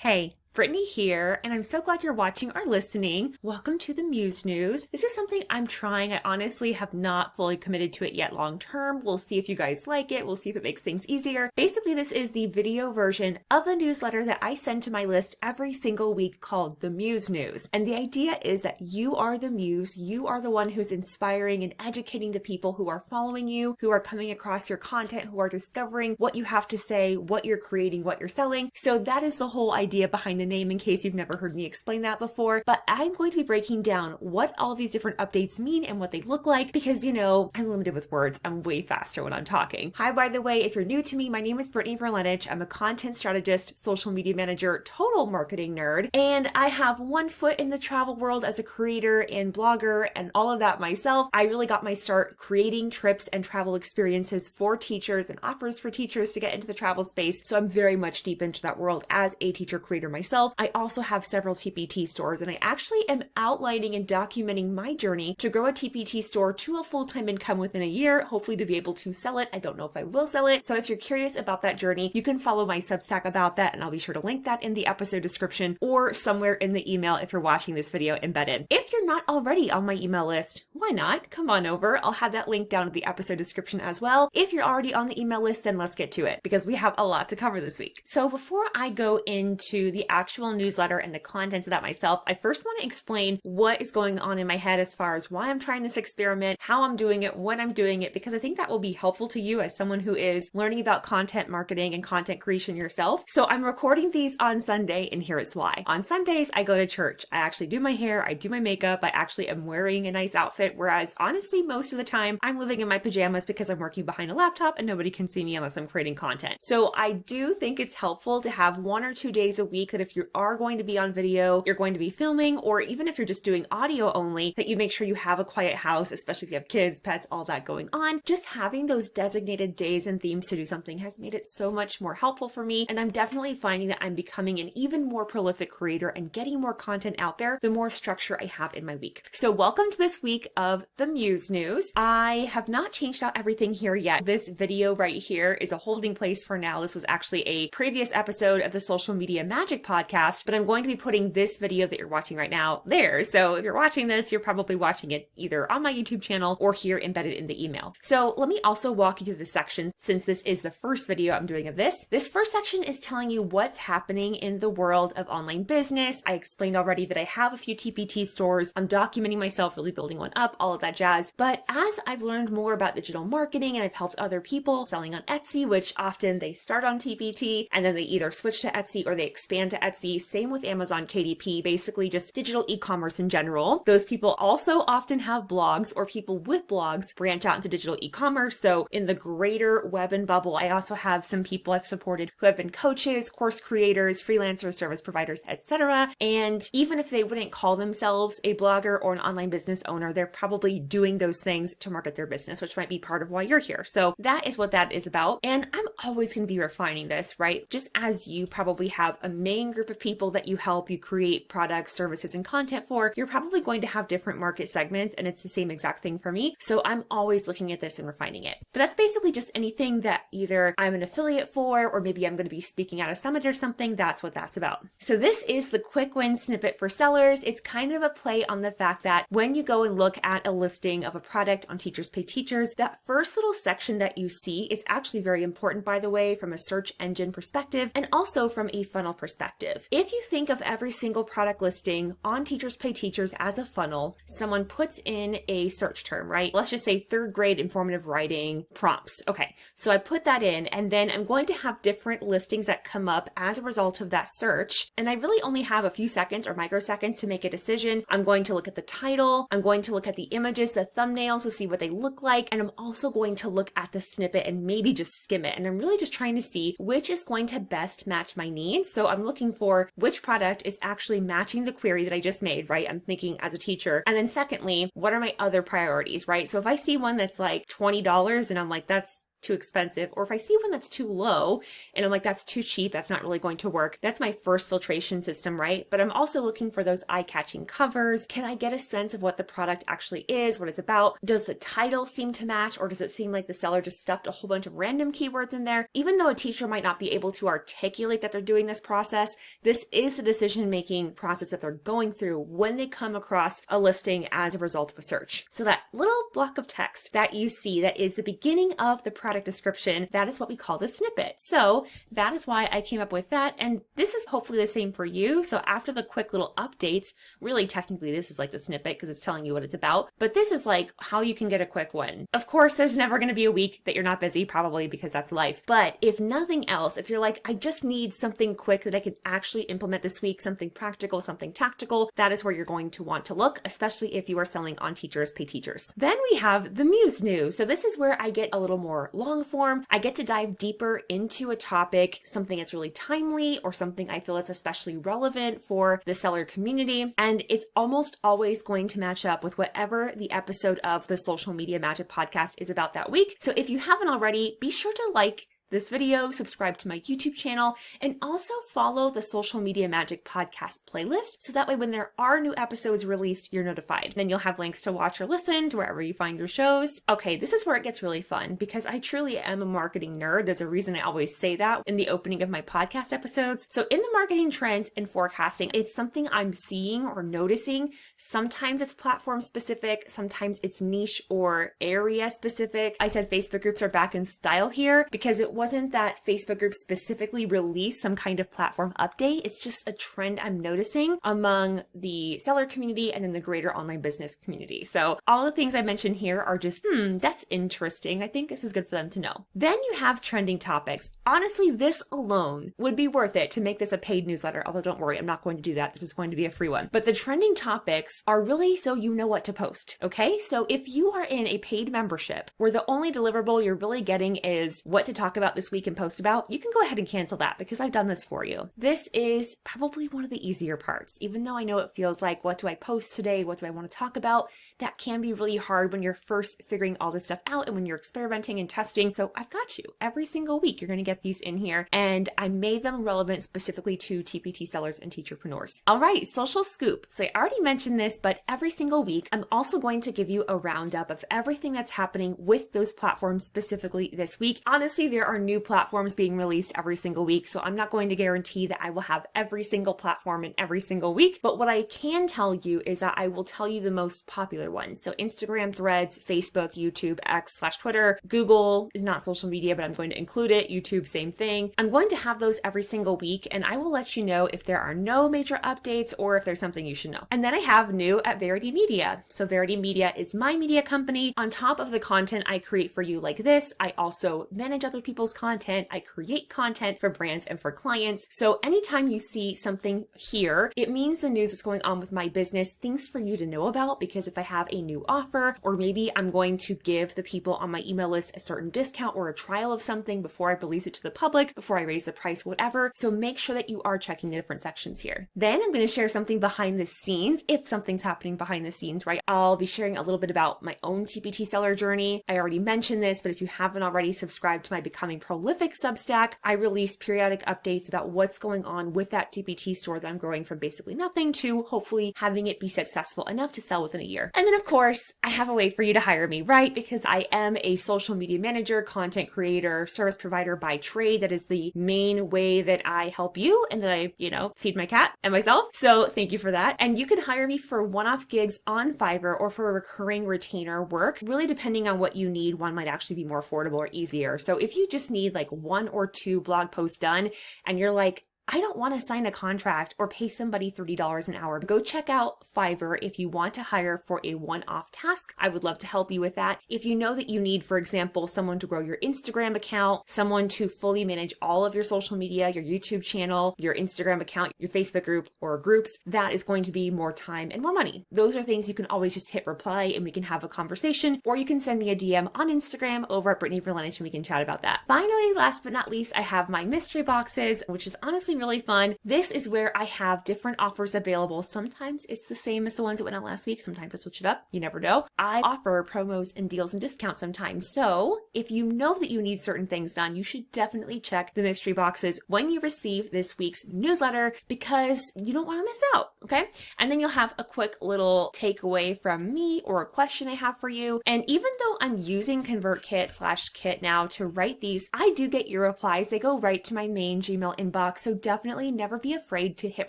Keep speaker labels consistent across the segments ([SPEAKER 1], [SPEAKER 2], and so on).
[SPEAKER 1] Hey, Brittany here, and I'm so glad you're watching or listening. Welcome to the Muse News. This is something I'm trying. I honestly have not fully committed to it yet long term. We'll see if you guys like it. We'll see if it makes things easier. Basically, this is the video version of the newsletter that I send to my list every single week called the Muse News. And the idea is that you are the muse. You are the one who's inspiring and educating the people who are following you, who are coming across your content, who are discovering what you have to say, what you're creating, what you're selling. So that is the whole idea behind the name, in case you've never heard me explain that before. But I'm going to be breaking down what all these different updates mean and what they look like because, I'm limited with words. I'm way faster when I'm talking. Hi, by the way, if you're new to me, my name is Brittany Verlenich. I'm a content strategist, social media manager, total marketing nerd, and I have one foot in the travel world as a creator and blogger and all of that myself. I really got my start creating trips and travel experiences for teachers and offers for teachers to get into the travel space. So I'm very much deep into that world as a teacher creator myself. I also have several TPT stores, and I actually am outlining and documenting my journey to grow a TPT store to a full-time income within a year, hopefully to be able to sell it. I don't know if I will sell it. So if you're curious about that journey, you can follow my Substack about that, and I'll be sure to link that in the episode description or somewhere in the email if you're watching this video embedded. If you're not already on my email list, why not? Come on over. I'll have that link down in the episode description as well. If you're already on the email list, then let's get to it because we have a lot to cover this week. So before I go into the actual newsletter and the contents of that myself, I first want to explain what is going on in my head as far as why I'm trying this experiment, how I'm doing it, when I'm doing it, because I think that will be helpful to you as someone who is learning about content marketing and content creation yourself. So I'm recording these on Sunday, and here is why. On Sundays, I go to church. I actually do my hair, I do my makeup, I actually am wearing a nice outfit, whereas honestly, most of the time, I'm living in my pajamas because I'm working behind a laptop and nobody can see me unless I'm creating content. So I do think it's helpful to have 1 or 2 days a week that if you are going to be on video, you're going to be filming, or even if you're just doing audio only, that you make sure you have a quiet house, especially if you have kids, pets, all that going on. Just having those designated days and themes to do something has made it so much more helpful for me. And I'm definitely finding that I'm becoming an even more prolific creator and getting more content out there the more structure I have in my week. So welcome to this week of the Muse News. I have not changed out everything here yet. This video right here is a holding place for now. This was actually a previous episode of the Social Media Magic podcast, but I'm going to be putting this video that you're watching right now there. So if you're watching this, you're probably watching it either on my YouTube channel or here embedded in the email. So let me also walk you through the sections since this is the first video I'm doing of this. This first section is telling you what's happening in the world of online business. I explained already that I have a few TPT stores. I'm documenting myself, really building one up, all of that jazz. But as I've learned more about digital marketing and I've helped other people selling on Etsy, which often they start on TPT and then they either switch to Etsy or they expand to Etsy. Same with Amazon KDP, basically just digital e-commerce in general. Those people also often have blogs, or people with blogs branch out into digital e-commerce. So in the greater web and bubble, I also have some people I've supported who have been coaches, course creators, freelancers, service providers, etc. And even if they wouldn't call themselves a blogger or an online business owner, they're probably doing those things to market their business, which might be part of why you're here. So that is what that is about. And I'm always going to be refining this, right? Just as you probably have a main group of people that you help, you create products, services, and content for, you're probably going to have different market segments, and it's the same exact thing for me. So I'm always looking at this and refining it. But that's basically just anything that either I'm an affiliate for, or maybe I'm going to be speaking at a summit or something. That's what that's about. So this is the quick win snippet for sellers. It's kind of a play on the fact that when you go and look at a listing of a product on Teachers Pay Teachers, that first little section that you see is actually very important, by the way, from a search engine perspective and also from a funnel perspective. If you think of every single product listing on Teachers Pay Teachers as a funnel, someone puts in a search term, right? Let's just say 3rd grade informative writing prompts. Okay, so I put that in, and then I'm going to have different listings that come up as a result of that search. And I really only have a few seconds or microseconds to make a decision. I'm going to look at the title. I'm going to look at the images, the thumbnails to see what they look like. And I'm also going to look at the snippet and maybe just skim it. And I'm really just trying to see which is going to best match my needs. So I'm looking for which product is actually matching the query that I just made, right? I'm thinking as a teacher. And then secondly, what are my other priorities, right? So if I see one that's like $20 and I'm like, that's too expensive, or if I see one that's too low and I'm like, that's too cheap, that's not really going to work. That's my first filtration system, right? But I'm also looking for those eye-catching covers. Can I get a sense of what the product actually is, what it's about? Does the title seem to match, or does it seem like the seller just stuffed a whole bunch of random keywords in there? Even though a teacher might not be able to articulate that they're doing this process, this is the decision-making process that they're going through when they come across a listing as a result of a search. So that little block of text that you see that is the beginning of the product description, that is what we call the snippet. So that is why I came up with that. And this is hopefully the same for you. So after the quick little updates, really technically this is like the snippet because it's telling you what it's about, but this is like how you can get a quick one. Of course, there's never going to be a week that you're not busy, probably because that's life. But if nothing else, if you're like, I just need something quick that I can actually implement this week, something practical, something tactical, that is where you're going to want to look, especially if you are selling on Teachers Pay Teachers. Then we have the Muse news. So this is where I get a little more long form. I get to dive deeper into a topic, something that's really timely or something I feel that's especially relevant for the seller community. And it's almost always going to match up with whatever the episode of the Social Media Magic podcast is about that week. So if you haven't already, be sure to like this video, subscribe to my YouTube channel, and also follow the Social Media Magic podcast playlist. So that way when there are new episodes released, you're notified. Then you'll have links to watch or listen to wherever you find your shows. Okay, this is where it gets really fun because I truly am a marketing nerd. There's a reason I always say that in the opening of my podcast episodes. So in the marketing trends and forecasting, it's something I'm seeing or noticing. Sometimes it's platform specific, sometimes it's niche or area specific. I said Facebook groups are back in style here because it wasn't that Facebook groups specifically released some kind of platform update. It's just a trend I'm noticing among the seller community and in the greater online business community. So all the things I mentioned here are just, that's interesting. I think this is good for them to know. Then you have trending topics. Honestly, this alone would be worth it to make this a paid newsletter. Although don't worry, I'm not going to do that. This is going to be a free one. But the trending topics are really so you know what to post. Okay. So if you are in a paid membership where the only deliverable you're really getting is what to talk about this week and post about, you can go ahead and cancel that because I've done this for you. This is probably one of the easier parts. Even though I know it feels like, what do I post today? What do I want to talk about? That can be really hard when you're first figuring all this stuff out and when you're experimenting and testing. So I've got you. Every single week, you're going to get these in here. And I made them relevant specifically to TPT sellers and teacherpreneurs. All right, social scoop. So I already mentioned this, but every single week, I'm also going to give you a roundup of everything that's happening with those platforms specifically this week. Honestly, there are new platforms being released every single week, so I'm not going to guarantee that I will have every single platform in every single week, but what I can tell you is that I will tell you the most popular ones. So Instagram, Threads, Facebook, YouTube, X/Twitter, Google is not social media, but I'm going to include it. YouTube, same thing. I'm going to have those every single week, and I will let you know if there are no major updates or if there's something you should know. And then I have new at Verity Media. So Verity Media is my media company. On top of the content I create for you like this, I also manage other people's content. I create content for brands and for clients. So anytime you see something here, it means the news that's going on with my business, things for you to know about, because if I have a new offer, or maybe I'm going to give the people on my email list a certain discount or a trial of something before I release it to the public, before I raise the price, whatever. So make sure that you are checking the different sections here. Then I'm going to share something behind the scenes. If something's happening behind the scenes, right? I'll be sharing a little bit about my own TPT seller journey. I already mentioned this, but if you haven't already subscribed to my Becoming Prolific Substack, I release periodic updates about what's going on with that TPT store that I'm growing from basically nothing to hopefully having it be successful enough to sell within a year. And then of course, I have a way for you to hire me, right? Because I am a social media manager, content creator, service provider by trade. That is the main way that I help you and that I, feed my cat and myself. So thank you for that. And you can hire me for one-off gigs on Fiverr or for recurring retainer work. Really depending on what you need, one might actually be more affordable or easier. So if you just need like 1 or 2 blog posts done and you're like, I don't want to sign a contract or pay somebody $30 an hour. Go check out Fiverr if you want to hire for a one-off task. I would love to help you with that. If you know that you need, for example, someone to grow your Instagram account, someone to fully manage all of your social media, your YouTube channel, your Instagram account, your Facebook group or groups, that is going to be more time and more money. Those are things you can always just hit reply and we can have a conversation, or you can send me a DM on Instagram over at Brittany Verlenich and we can chat about that. Finally, last but not least, I have my mystery boxes, which is honestly really fun. This is where I have different offers available. Sometimes it's the same as the ones that went out last week. Sometimes I switch it up. You never know. I offer promos and deals and discounts sometimes. So if you know that you need certain things done, you should definitely check the mystery boxes when you receive this week's newsletter because you don't want to miss out. Okay. And then you'll have a quick little takeaway from me or a question I have for you. And even though I'm using ConvertKit/Kit now to write these, I do get your replies. They go right to my main Gmail inbox. So definitely never be afraid to hit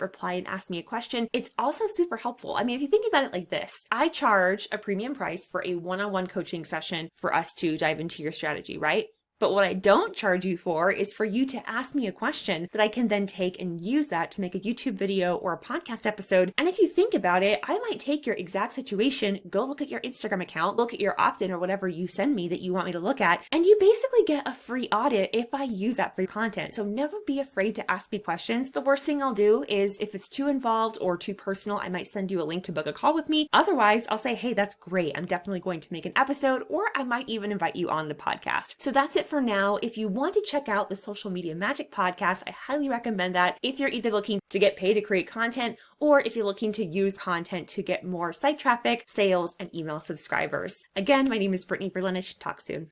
[SPEAKER 1] reply and ask me a question. It's also super helpful. I mean, if you think about it like this, I charge a premium price for a one-on-one coaching session for us to dive into your strategy, right? But what I don't charge you for is for you to ask me a question that I can then take and use that to make a YouTube video or a podcast episode. And if you think about it, I might take your exact situation, go look at your Instagram account, look at your opt-in or whatever you send me that you want me to look at, and you basically get a free audit if I use that free content. So never be afraid to ask me questions. The worst thing I'll do is if it's too involved or too personal, I might send you a link to book a call with me. Otherwise, I'll say, hey, that's great. I'm definitely going to make an episode, or I might even invite you on the podcast. So that's it for now. If you want to check out the Social Media Magic podcast, I highly recommend that if you're either looking to get paid to create content or if you're looking to use content to get more site traffic, sales, and email subscribers. Again, my name is Brittany Berlin. Talk soon.